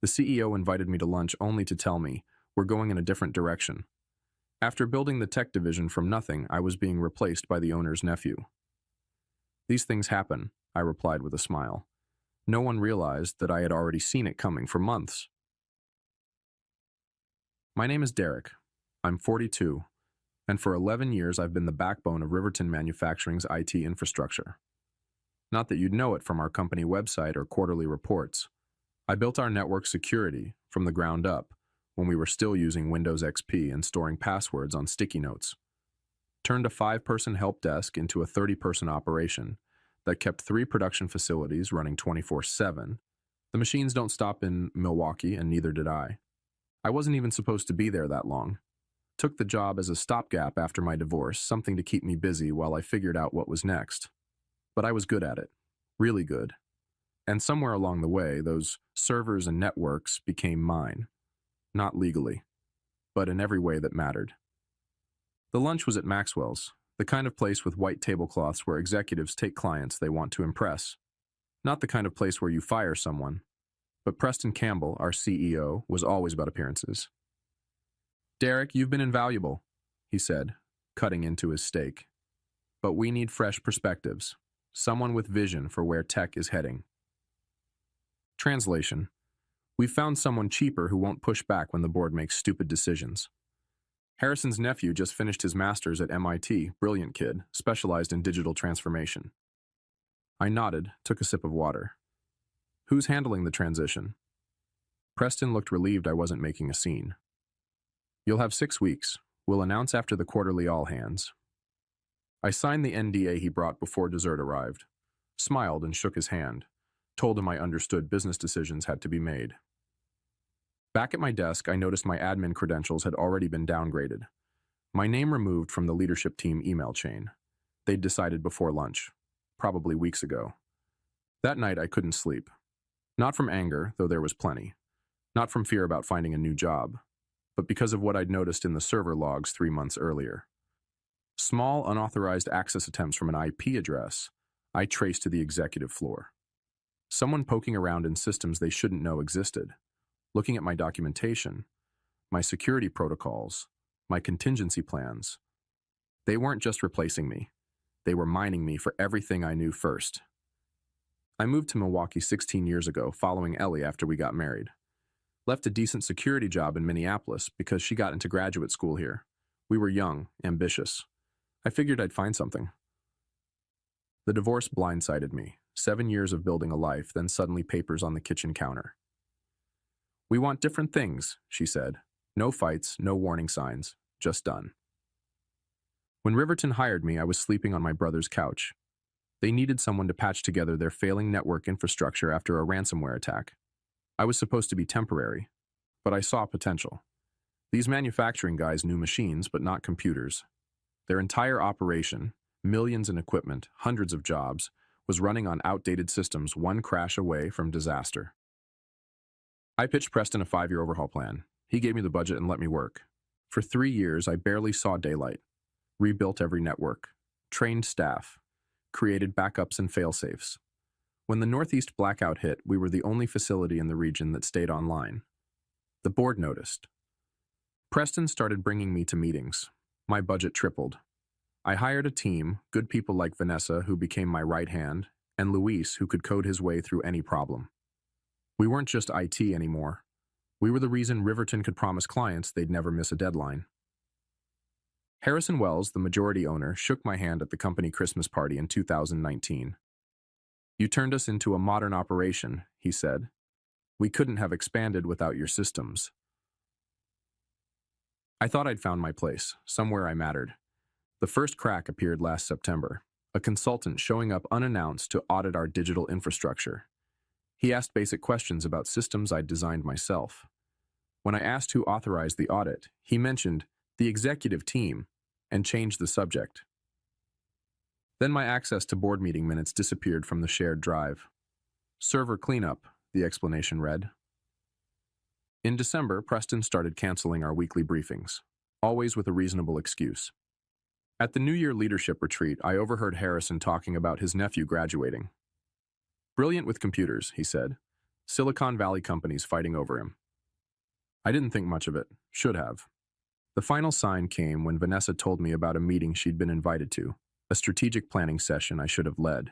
The CEO invited me to lunch only to tell me, we're going in a different direction. After building the tech division from nothing, I was being replaced by the owner's nephew. These things happen, I replied with a smile. No one realized that I had already seen it coming for months. My name is Derek. I'm 42, and for 11 years I've been the backbone of Riverton Manufacturing's IT infrastructure. Not that you'd know it from our company website or quarterly reports. I built our network security from the ground up when we were still using Windows XP and storing passwords on sticky notes. Turned a 5-person help desk into a 30-person operation that kept 3 production facilities running 24/7. The machines don't stop in Milwaukee, and neither did I. I wasn't even supposed to be there that long. Took the job as a stopgap after my divorce, something to keep me busy while I figured out what was next. But I was good at it. Really good. And somewhere along the way, those servers and networks became mine. Not legally, but in every way that mattered. The lunch was at Maxwell's, the kind of place with white tablecloths where executives take clients they want to impress. Not the kind of place where you fire someone. But Preston Campbell, our CEO, was always about appearances. "Derek, you've been invaluable," he said, cutting into his steak. "But we need fresh perspectives. Someone with vision for where tech is heading." Translation: We've found someone cheaper who won't push back when the board makes stupid decisions. Harrison's nephew just finished his master's at MIT, brilliant kid, specialized in digital transformation. I nodded, took a sip of water. "Who's handling the transition?" Preston looked relieved I wasn't making a scene. "You'll have 6 weeks. We'll announce after the quarterly all-hands." I signed the NDA he brought before dessert arrived, smiled and shook his hand, told him I understood business decisions had to be made. Back at my desk, I noticed my admin credentials had already been downgraded. My name removed from the leadership team email chain. They'd decided before lunch, probably weeks ago. That night I couldn't sleep. Not from anger, though there was plenty. Not from fear about finding a new job, but because of what I'd noticed in the server logs 3 months earlier. Small, unauthorized access attempts from an IP address I traced to the executive floor. Someone poking around in systems they shouldn't know existed, looking at my documentation, my security protocols, my contingency plans. They weren't just replacing me. They were mining me for everything I knew first. I moved to Milwaukee 16 years ago, following Ellie after we got married. Left a decent security job in Minneapolis because she got into graduate school here. We were young, ambitious. I figured I'd find something. The divorce blindsided me. 7 years of building a life, then suddenly papers on the kitchen counter. "We want different things," she said. "No fights, no warning signs, just done." When Riverton hired me, I was sleeping on my brother's couch. They needed someone to patch together their failing network infrastructure after a ransomware attack. I was supposed to be temporary, but I saw potential. These manufacturing guys knew machines, but not computers. Their entire operation, millions in equipment, hundreds of jobs, was running on outdated systems, one crash away from disaster. I pitched Preston a 5-year overhaul plan. He gave me the budget and let me work. For 3 years, I barely saw daylight. Rebuilt every network, trained staff, created backups and fail-safes. When the Northeast blackout hit, we were the only facility in the region that stayed online. The board noticed. Preston started bringing me to meetings. My budget tripled. I hired a team, good people like Vanessa, who became my right hand, and Luis, who could code his way through any problem. We weren't just IT anymore. We were the reason Riverton could promise clients they'd never miss a deadline. Harrison Wells, the majority owner, shook my hand at the company Christmas party in 2019. "You turned us into a modern operation," he said. "We couldn't have expanded without your systems." I thought I'd found my place, somewhere I mattered. The first crack appeared last September, a consultant showing up unannounced to audit our digital infrastructure. He asked basic questions about systems I'd designed myself. When I asked who authorized the audit, he mentioned the executive team and changed the subject. Then my access to board meeting minutes disappeared from the shared drive. "Server cleanup," the explanation read. In December, Preston started canceling our weekly briefings, always with a reasonable excuse. At the New Year leadership retreat, I overheard Harrison talking about his nephew graduating. "Brilliant with computers," he said, Silicon Valley companies fighting over him. I didn't think much of it. Should have. The final sign came when Vanessa told me about a meeting she'd been invited to, a strategic planning session I should have led.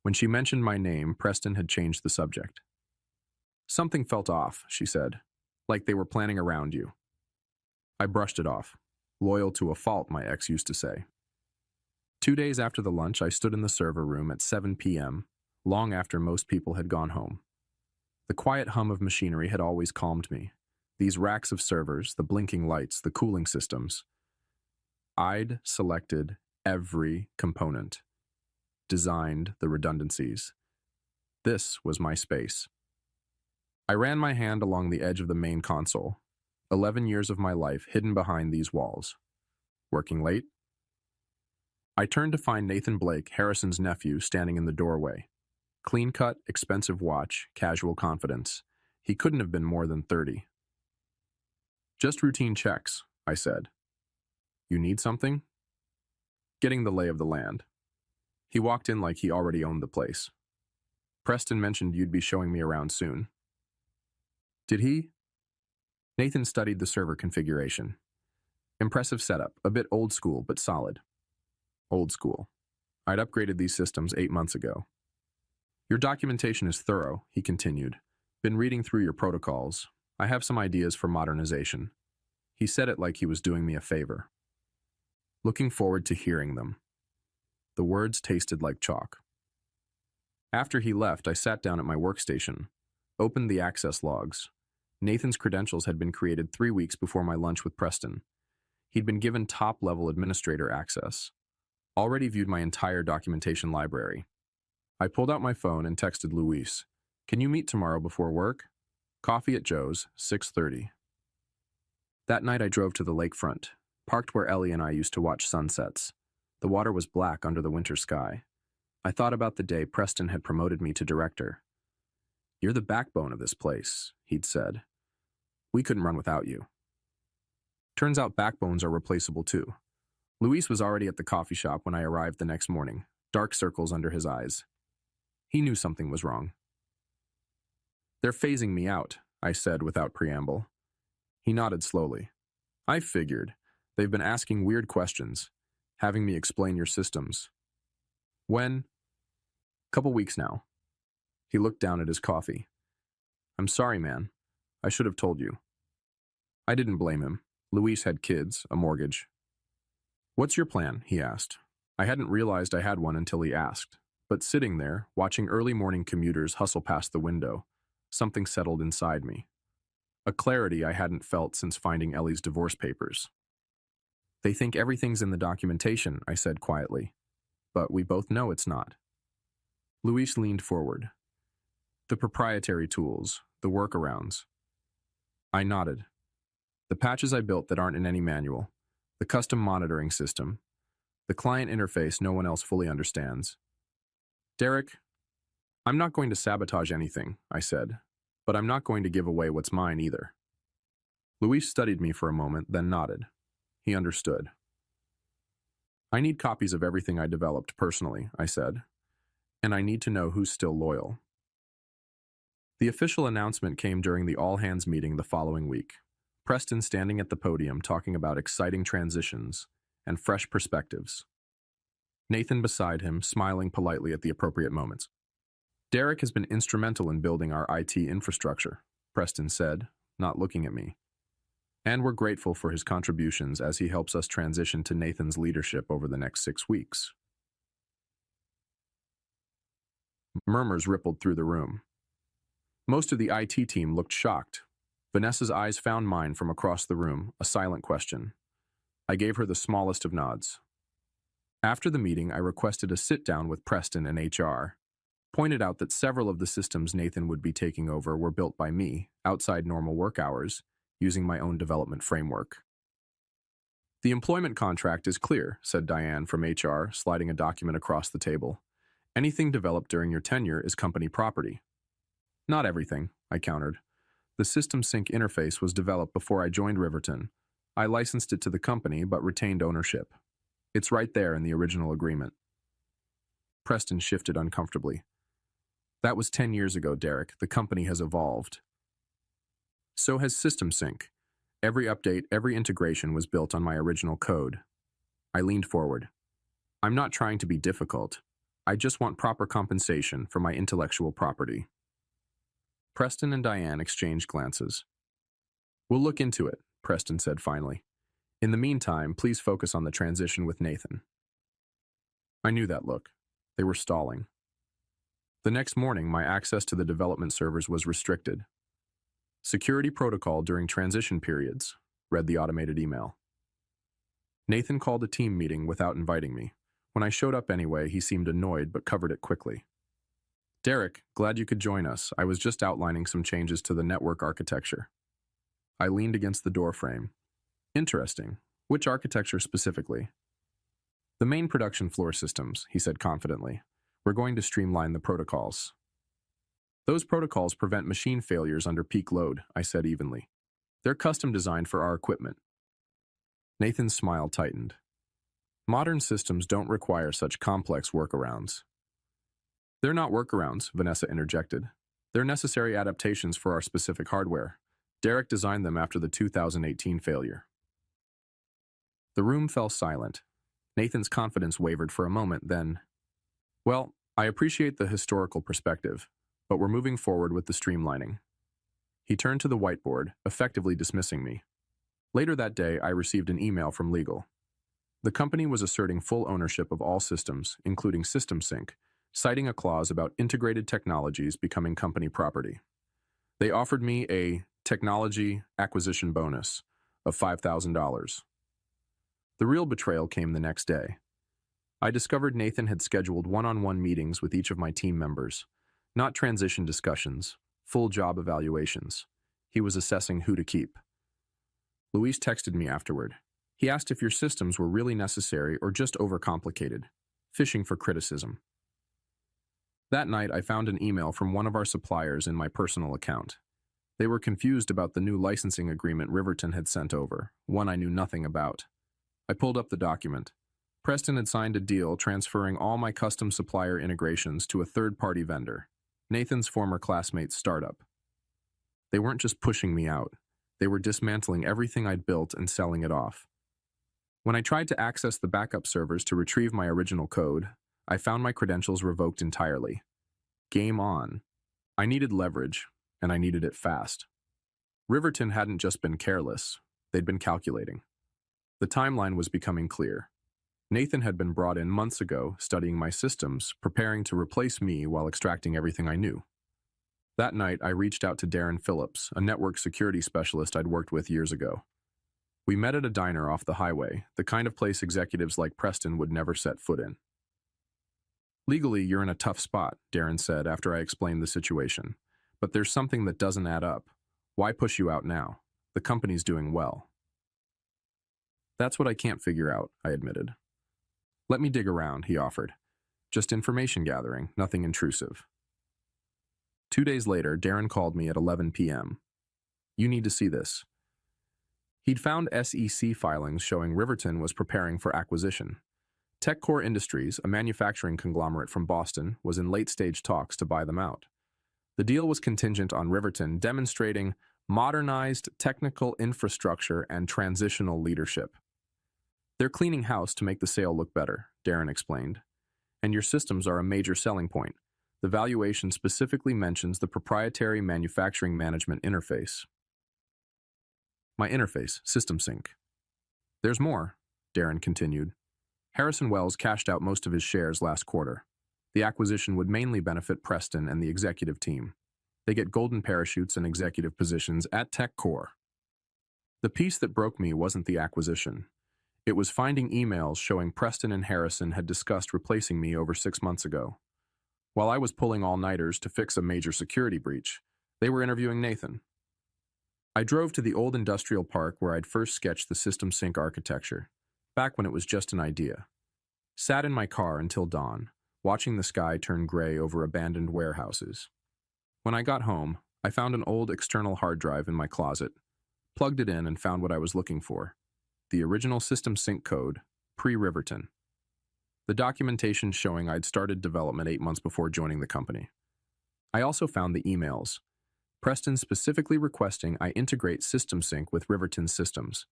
When she mentioned my name, Preston had changed the subject. Something felt off, she said, like they were planning around you. I brushed it off. Loyal to a fault, my ex used to say. 2 days after the lunch, I stood in the server room at 7 p.m., long after most people had gone home. The quiet hum of machinery had always calmed me. These racks of servers, the blinking lights, the cooling systems. I'd selected every component, designed the redundancies. This was my space. I ran my hand along the edge of the main console, 11 years of my life hidden behind these walls. Working late? I turned to find Nathan Blake, Harrison's nephew, standing in the doorway. Clean-cut, expensive watch, casual confidence. He couldn't have been more than 30. Just routine checks, I said. You need something? Getting the lay of the land. He walked in like he already owned the place. Preston mentioned you'd be showing me around soon. Did he? Nathan studied the server configuration. Impressive setup, a bit old school, but solid. Old school. I'd upgraded these systems 8 months ago. Your documentation is thorough, he continued. Been reading through your protocols. I have some ideas for modernization. He said it like he was doing me a favor. Looking forward to hearing them. The words tasted like chalk. After he left, I sat down at my workstation, opened the access logs. Nathan's credentials had been created 3 weeks before my lunch with Preston. He'd been given top-level administrator access. Already viewed my entire documentation library. I pulled out my phone and texted Luis. Can you meet tomorrow before work? Coffee at Joe's, 6:30. That night I drove to the lakefront, parked where Ellie and I used to watch sunsets. The water was black under the winter sky. I thought about the day Preston had promoted me to director. You're the backbone of this place, he'd said. We couldn't run without you. Turns out backbones are replaceable too. Luis was already at the coffee shop when I arrived the next morning, dark circles under his eyes. He knew something was wrong. They're phasing me out, I said without preamble. He nodded slowly. I figured. They've been asking weird questions, having me explain your systems. When? Couple weeks now. He looked down at his coffee. I'm sorry, man. I should have told you. I didn't blame him. Luis had kids, a mortgage. What's your plan? He asked. I hadn't realized I had one until he asked. But sitting there, watching early morning commuters hustle past the window, something settled inside me. A clarity I hadn't felt since finding Ellie's divorce papers. They think everything's in the documentation, I said quietly. But we both know it's not. Luis leaned forward. The proprietary tools, the workarounds. I nodded. The patches I built that aren't in any manual, the custom monitoring system, the client interface no one else fully understands. Derek, I'm not going to sabotage anything, I said, but I'm not going to give away what's mine either. Luis studied me for a moment, then nodded. He understood. I need copies of everything I developed personally, I said, and I need to know who's still loyal. The official announcement came during the all-hands meeting the following week. Preston standing at the podium talking about exciting transitions and fresh perspectives. Nathan beside him, smiling politely at the appropriate moments. Derek has been instrumental in building our IT infrastructure, Preston said, not looking at me. And we're grateful for his contributions as he helps us transition to Nathan's leadership over the next 6 weeks. Murmurs rippled through the room. Most of the IT team looked shocked. Vanessa's eyes found mine from across the room, a silent question. I gave her the smallest of nods. After the meeting, I requested a sit-down with Preston and HR. Pointed out that several of the systems Nathan would be taking over were built by me, outside normal work hours, using my own development framework. The employment contract is clear, said Diane from HR, sliding a document across the table. Anything developed during your tenure is company property. Not everything, I countered. The System Sync interface was developed before I joined Riverton. I licensed it to the company but retained ownership. It's right there in the original agreement. Preston shifted uncomfortably. That was 10 years ago, Derek. The company has evolved. So has System Sync. Every update, every integration was built on my original code. I leaned forward. I'm not trying to be difficult. I just want proper compensation for my intellectual property. Preston and Diane exchanged glances. We'll look into it, Preston said finally. In the meantime, please focus on the transition with Nathan. I knew that look. They were stalling. The next morning, my access to the development servers was restricted. Security protocol during transition periods, read the automated email. Nathan called a team meeting without inviting me. When I showed up anyway, he seemed annoyed but covered it quickly. Derek, glad you could join us. I was just outlining some changes to the network architecture. I leaned against the doorframe. Interesting. Which architecture specifically? The main production floor systems, he said confidently. We're going to streamline the protocols. Those protocols prevent machine failures under peak load, I said evenly. They're custom designed for our equipment. Nathan's smile tightened. Modern systems don't require such complex workarounds. They're not workarounds, Vanessa interjected. They're necessary adaptations for our specific hardware. Derek designed them after the 2018 failure. The room fell silent. Nathan's confidence wavered for a moment, then, well, I appreciate the historical perspective, but we're moving forward with the streamlining. He turned to the whiteboard, effectively dismissing me. Later that day, I received an email from legal. The company was asserting full ownership of all systems, including System Sync, citing a clause about integrated technologies becoming company property. They offered me a technology acquisition bonus of $5,000. The real betrayal came the next day. I discovered Nathan had scheduled one-on-one meetings with each of my team members. Not transition discussions, full job evaluations. He was assessing who to keep. Luis texted me afterward. He asked if your systems were really necessary or just overcomplicated, fishing for criticism. That night, I found an email from one of our suppliers in my personal account. They were confused about the new licensing agreement Riverton had sent over, one I knew nothing about. I pulled up the document. Preston had signed a deal transferring all my custom supplier integrations to a third-party vendor, Nathan's former classmate's startup. They weren't just pushing me out. They were dismantling everything I'd built and selling it off. When I tried to access the backup servers to retrieve my original code, I found my credentials revoked entirely. Game on. I needed leverage, and I needed it fast. Riverton hadn't just been careless. They'd been calculating. The timeline was becoming clear. Nathan had been brought in months ago, studying my systems, preparing to replace me while extracting everything I knew. That night, I reached out to Darren Phillips, a network security specialist I'd worked with years ago. We met at a diner off the highway, the kind of place executives like Preston would never set foot in. Legally, you're in a tough spot, Darren said after I explained the situation. But there's something that doesn't add up. Why push you out now? The company's doing well. That's what I can't figure out, I admitted. Let me dig around, he offered. Just information gathering, nothing intrusive. 2 days later, Darren called me at 11 p.m. You need to see this. He'd found SEC filings showing Riverton was preparing for acquisition. TechCore Industries, a manufacturing conglomerate from Boston, was in late-stage talks to buy them out. The deal was contingent on Riverton demonstrating modernized technical infrastructure and transitional leadership. They're cleaning house to make the sale look better, Darren explained. And your systems are a major selling point. The valuation specifically mentions the proprietary manufacturing management interface. My interface, System Sync. There's more, Darren continued. Harrison Wells cashed out most of his shares last quarter. The acquisition would mainly benefit Preston and the executive team. They get golden parachutes and executive positions at TechCore. The piece that broke me wasn't the acquisition. It was finding emails showing Preston and Harrison had discussed replacing me over 6 months ago. While I was pulling all-nighters to fix a major security breach, they were interviewing Nathan. I drove to the old industrial park where I'd first sketched the System Sync architecture, back when it was just an idea. Sat in my car until dawn, watching the sky turn gray over abandoned warehouses. When I got home, I found an old external hard drive in my closet, plugged it in and found what I was looking for. The original System Sync code, pre-Riverton. The documentation showing I'd started development 8 months before joining the company. I also found the emails. Preston specifically requesting I integrate System Sync with Riverton's systems.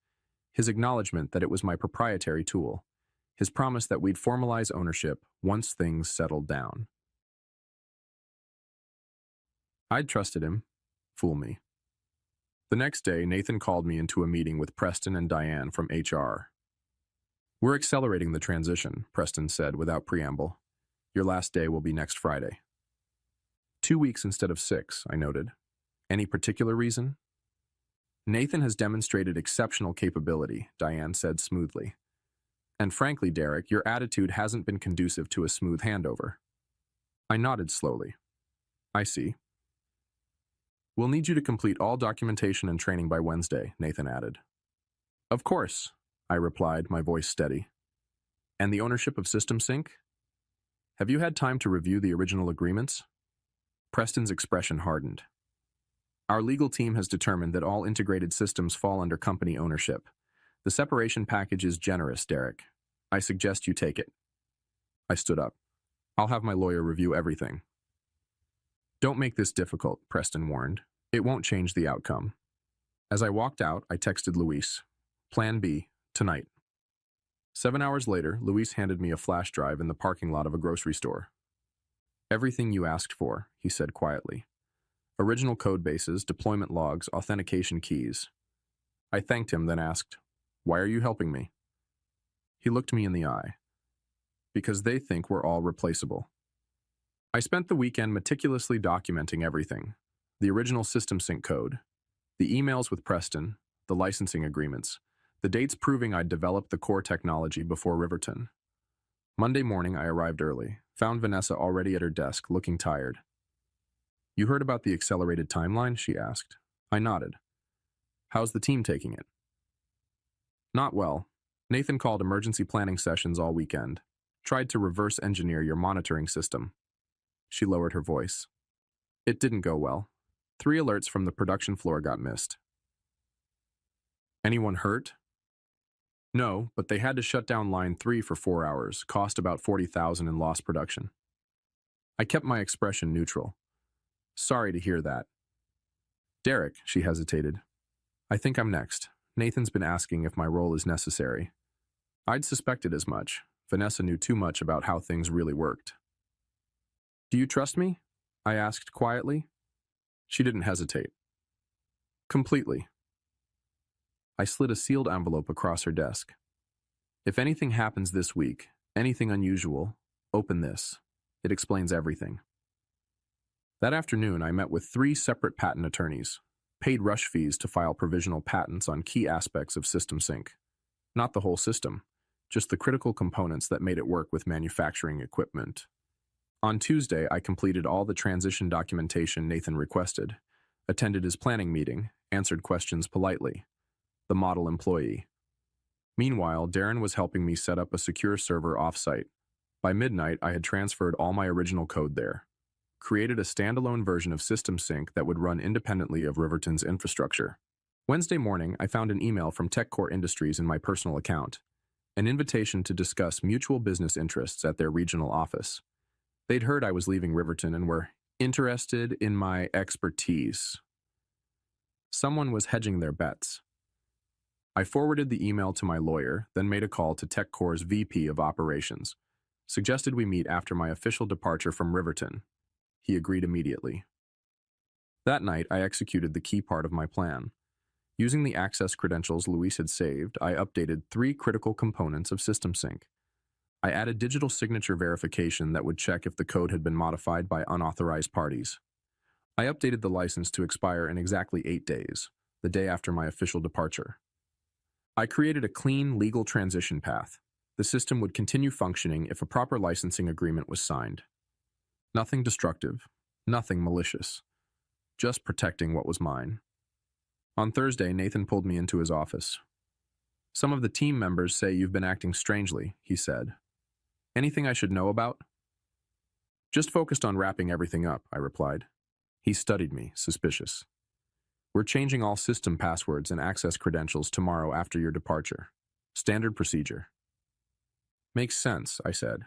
His acknowledgement that it was my proprietary tool. His promise that we'd formalize ownership once things settled down. I'd trusted him. Fool me. The next day, Nathan called me into a meeting with Preston and Diane from HR. We're accelerating the transition, Preston said without preamble. Your last day will be next Friday. 2 weeks instead of 6, I noted. Any particular reason? Nathan has demonstrated exceptional capability, Diane said smoothly. And frankly, Derek, your attitude hasn't been conducive to a smooth handover. I nodded slowly. I see. We'll need you to complete all documentation and training by Wednesday, Nathan added. Of course, I replied, my voice steady. And the ownership of System Sync? Have you had time to review the original agreements? Preston's expression hardened. Our legal team has determined that all integrated systems fall under company ownership. The separation package is generous, Derek. I suggest you take it. I stood up. I'll have my lawyer review everything. Don't make this difficult, Preston warned. It won't change the outcome. As I walked out, I texted Luis. Plan B, tonight. 7 hours later, Luis handed me a flash drive in the parking lot of a grocery store. Everything you asked for, he said quietly. Original code bases, deployment logs, authentication keys. I thanked him, then asked, Why are you helping me? He looked me in the eye. Because they think we're all replaceable. I spent the weekend meticulously documenting everything. The original System Sync code, the emails with Preston, the licensing agreements, the dates proving I'd developed the core technology before Riverton. Monday morning, I arrived early, found Vanessa already at her desk, looking tired. You heard about the accelerated timeline? She asked. I nodded. How's the team taking it? Not well. Nathan called emergency planning sessions all weekend. Tried to reverse engineer your monitoring system. She lowered her voice. It didn't go well. 3 alerts from the production floor got missed. Anyone hurt? No, but they had to shut down line 3 for 4 hours, cost about $40,000 in lost production. I kept my expression neutral. Sorry to hear that. Derek, she hesitated. I think I'm next. Nathan's been asking if my role is necessary. I'd suspected as much. Vanessa knew too much about how things really worked. Do you trust me? I asked quietly. She didn't hesitate. Completely. I slid a sealed envelope across her desk. If anything happens this week, anything unusual, open this. It explains everything. That afternoon, I met with 3 separate patent attorneys, paid rush fees to file provisional patents on key aspects of System Sync. Not the whole system, just the critical components that made it work with manufacturing equipment. On Tuesday, I completed all the transition documentation Nathan requested, attended his planning meeting, answered questions politely. The model employee. Meanwhile, Darren was helping me set up a secure server off-site. By midnight, I had transferred all my original code there. Created a standalone version of System Sync that would run independently of Riverton's infrastructure. Wednesday morning, I found an email from TechCore Industries in my personal account, an invitation to discuss mutual business interests at their regional office. They'd heard I was leaving Riverton and were interested in my expertise. Someone was hedging their bets. I forwarded the email to my lawyer, then made a call to TechCore's VP of Operations. Suggested we meet after my official departure from Riverton. He agreed immediately. That night, I executed the key part of my plan. Using the access credentials Luis had saved, I updated 3 critical components of System Sync. I added digital signature verification that would check if the code had been modified by unauthorized parties. I updated the license to expire in exactly 8 days, the day after my official departure. I created a clean, legal transition path. The system would continue functioning if a proper licensing agreement was signed. Nothing destructive, nothing malicious, just protecting what was mine. On Thursday, Nathan pulled me into his office. Some of the team members say you've been acting strangely, he said. Anything I should know about? Just focused on wrapping everything up, I replied. He studied me, suspicious. We're changing all system passwords and access credentials tomorrow after your departure. Standard procedure. Makes sense, I said,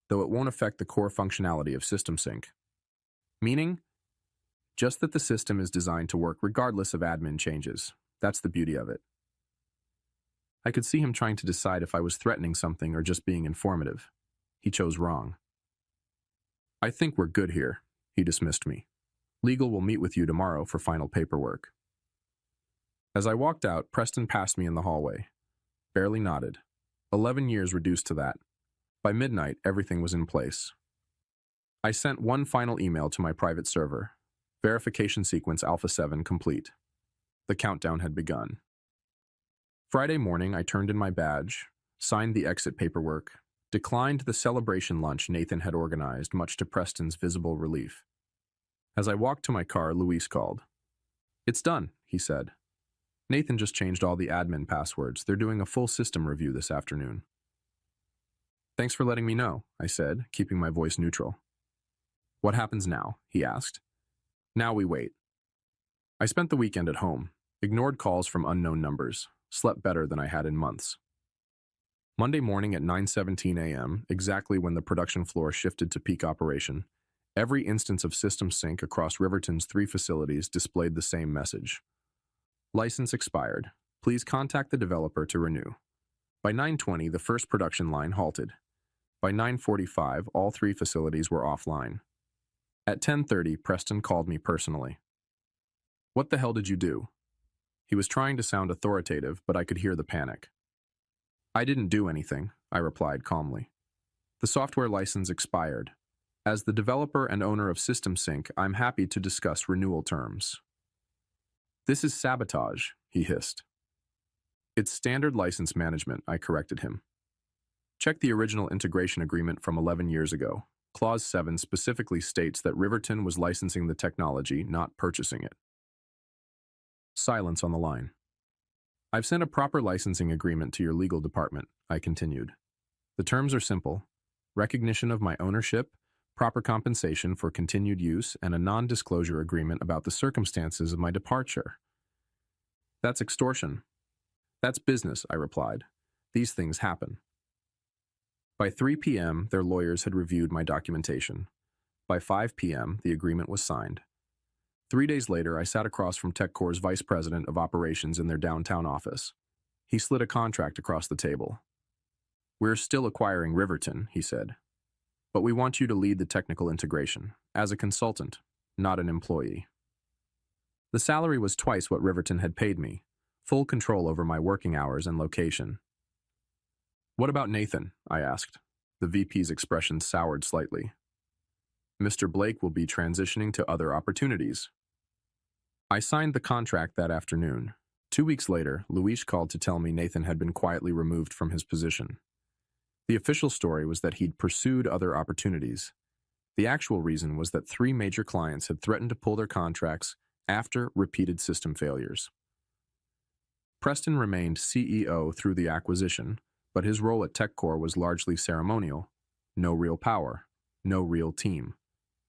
though it won't affect the core functionality of System Sync. Meaning, Just that the system is designed to work regardless of admin changes. That's the beauty of it. I could see him trying to decide if I was threatening something or just being informative. He chose wrong. I think we're good here, he dismissed me. Legal will meet with you tomorrow for final paperwork. As I walked out, Preston passed me in the hallway. Barely nodded. 11 years reduced to that. By midnight, everything was in place. I sent one final email to my private server. Verification sequence Alpha 7 complete. The countdown had begun. Friday morning, I turned in my badge, signed the exit paperwork, declined the celebration lunch Nathan had organized, much to Preston's visible relief. As I walked to my car, Luis called. "It's done," he said. "Nathan just changed all the admin passwords. They're doing a full system review this afternoon." "Thanks for letting me know," I said, keeping my voice neutral. "What happens now?" he asked. "Now we wait." I spent the weekend at home, ignored calls from unknown numbers, slept better than I had in months. Monday morning at 9:17 a.m., exactly when the production floor shifted to peak operation, every instance of system sync across Riverton's 3 facilities displayed the same message. License expired. Please contact the developer to renew. By 9:20, the first production line halted. By 9:45, all 3 facilities were offline. At 10:30, Preston called me personally. "What the hell did you do?" He was trying to sound authoritative, but I could hear the panic. "I didn't do anything," I replied calmly. "The software license expired. As the developer and owner of System Sync, I'm happy to discuss renewal terms." "This is sabotage," he hissed. "It's standard license management," I corrected him. "Check the original integration agreement from 11 years ago. Clause 7 specifically states that Riverton was licensing the technology, not purchasing it." Silence on the line. "I've sent a proper licensing agreement to your legal department," I continued. "The terms are simple: recognition of my ownership, proper compensation for continued use, and a non-disclosure agreement about the circumstances of my departure." "That's extortion." "That's business," I replied. "These things happen." By 3 p.m., their lawyers had reviewed my documentation. By 5 p.m., the agreement was signed. 3 days later, I sat across from TechCore's vice president of operations in their downtown office. He slid a contract across the table. "We're still acquiring Riverton," he said. "But we want you to lead the technical integration, as a consultant, not an employee." The salary was twice what Riverton had paid me, full control over my working hours and location. "What about Nathan?" I asked. The VP's expression soured slightly. "Mr. Blake will be transitioning to other opportunities." I signed the contract that afternoon. 2 weeks later, Luis called to tell me Nathan had been quietly removed from his position. The official story was that he'd pursued other opportunities. The actual reason was that 3 major clients had threatened to pull their contracts after repeated system failures. Preston remained CEO through the acquisition, but his role at TechCore was largely ceremonial. No real power, no real team.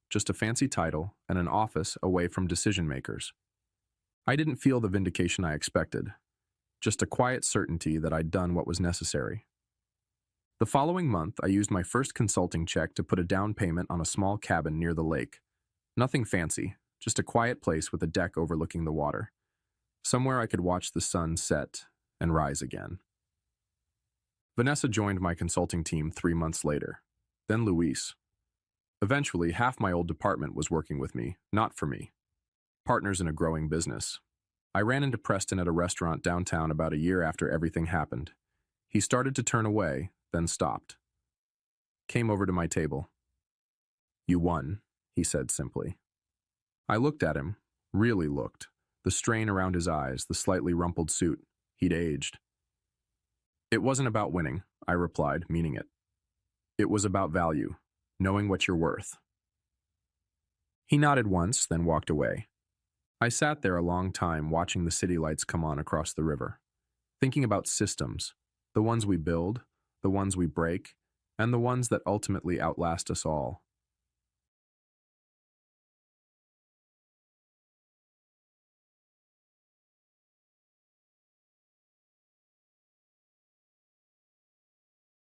Just a fancy title and an office away from decision makers. I didn't feel the vindication I expected, just a quiet certainty that I'd done what was necessary. The following month, I used my first consulting check to put a down payment on a small cabin near the lake. Nothing fancy, just a quiet place with a deck overlooking the water. Somewhere I could watch the sun set and rise again. Vanessa joined my consulting team 3 months later, then Luis. Eventually, half my old department was working with me, not for me. Partners in a growing business. I ran into Preston at a restaurant downtown about a year after everything happened. He started to turn away, then stopped. Came over to my table. "You won," he said simply. I looked at him, really looked, the strain around his eyes, the slightly rumpled suit. He'd aged. "It wasn't about winning," I replied, meaning it. "It was about value, knowing what you're worth." He nodded once, then walked away. I sat there a long time watching the city lights come on across the river, thinking about systems, the ones we build, the ones we break, and the ones that ultimately outlast us all.